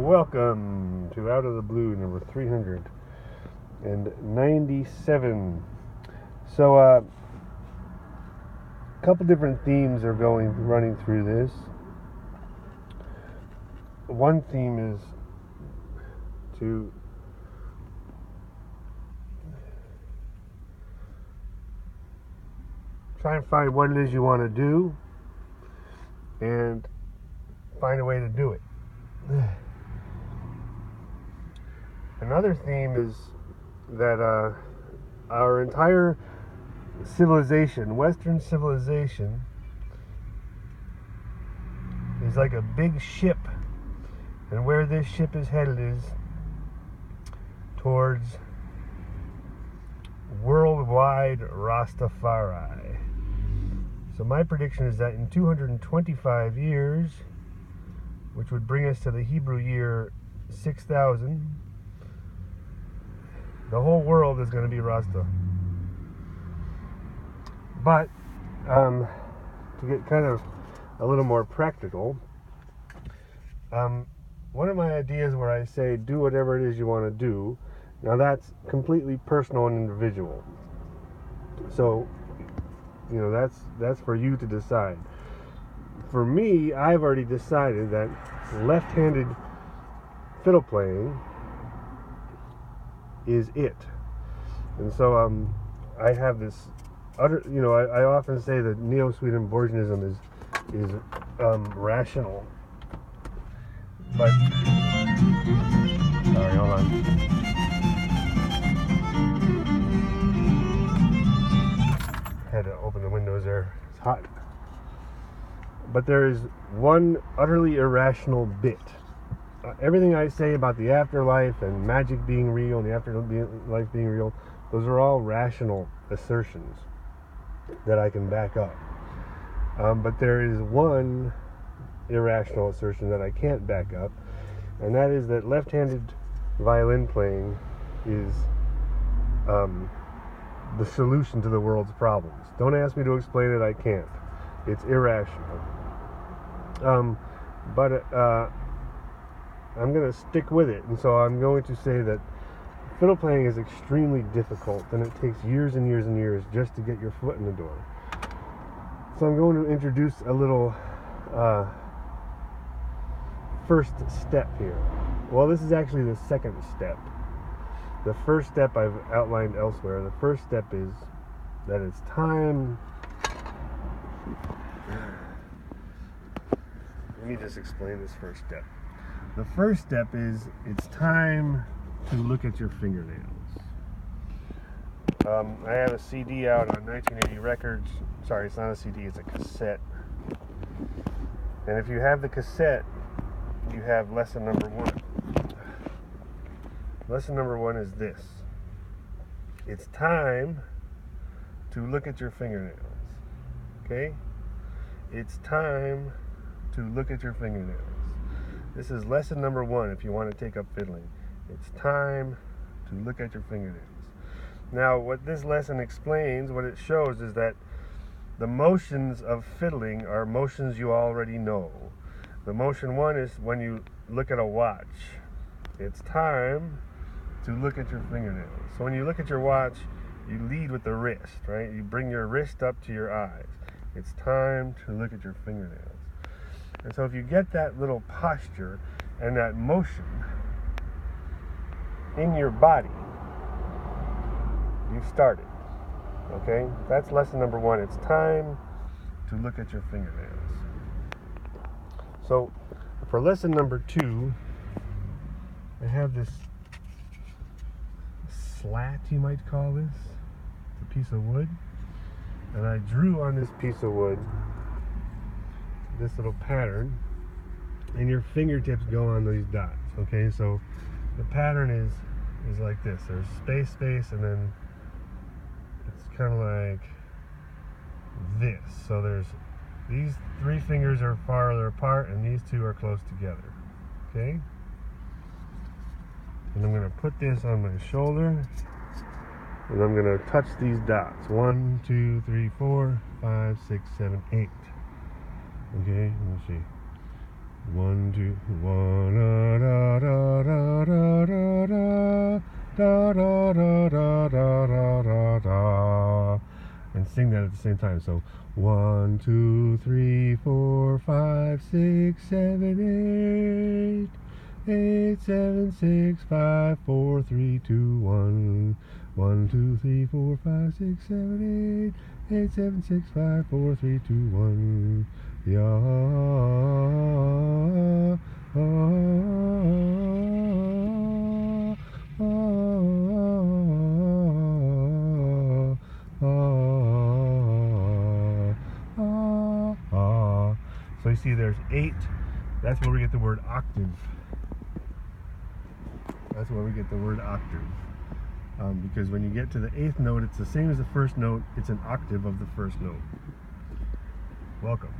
Welcome to Out of the Blue number 397. So, a couple different themes are running through this. One theme is to try and find what it is you want to do and find a way to do it. Another theme is that our entire civilization, Western civilization, is like a big ship, and where this ship is headed is towards worldwide Rastafari. So my prediction is that in 225 years, which would bring us to the Hebrew year 6000, the whole world is going to be Rasta. But to get kind of a little more practical, one of my ideas where I say do whatever it is you want to do, now that's completely personal and individual. So, that's for you to decide. For me, I've already decided that left-handed fiddle playing is it. And so I have this utter, I often say that Neo-Swedenborgianism is rational. But sorry, hold on. Had to open the windows there. It's hot. But there is one utterly irrational bit. Everything I say about the afterlife and magic being real and the afterlife being real, those are all rational assertions that I can back up. But there is one irrational assertion that I can't back up, and that is that left-handed violin playing is the solution to the world's problems. Don't ask me to explain it, I can't. It's irrational. But I'm going to stick with it, and so I'm going to say that fiddle playing is extremely difficult, and it takes years and years and years just to get your foot in the door. So I'm going to introduce a little first step here. Well, this is actually the second step. The first step I've outlined elsewhere. The first step is that it's time. Let me just explain this first step. The first step is it's time to look at your fingernails. I have a CD out on 1980 Records. Sorry, it's not a CD, it's a cassette. And if you have the cassette, you have lesson number 1. Lesson number 1 is this. It's time to look at your fingernails. Okay? It's time to look at your fingernails. This is lesson number 1 if you want to take up fiddling. It's time to look at your fingernails. Now, what this lesson explains, what it shows, is that the motions of fiddling are motions you already know. The motion 1 is when you look at a watch. It's time to look at your fingernails. So when you look at your watch, you lead with the wrist, right? You bring your wrist up to your eyes. It's time to look at your fingernails. And so if you get that little posture and that motion in your body, you've started. Okay? That's lesson number 1. It's time to look at your fingernails. So for lesson number 2, I have this slat, you might call this. It's a piece of wood. And I drew on this piece of wood this little pattern, and your fingertips go on these dots. Okay, so the pattern is like this. There's space, and then it's kind of like this. So there's these 3 fingers are farther apart, and these 2 are close together. Okay, and I'm going to put this on my shoulder, and I'm going to touch these dots. 1, 2, 3, 4, 5, 6, 7, 8. Okay, let me see. 1, 2, 1, da, da, at the same time. So 1, 2, 3, 4, 5, 6, 7, 8, 8, 7, 6, 5, 4, 3, 2, 1. 1, 2, 3, 4, 5, 6, 7, 8, 8, 7, 6, 5, 4, 3, 2, 1. Yeah. So you see there's 8. That's where we get the word octave. That's where we get the word octave. Because when you get to the 8th note, it's the same as the first note. It's an octave of the first note. Welcome.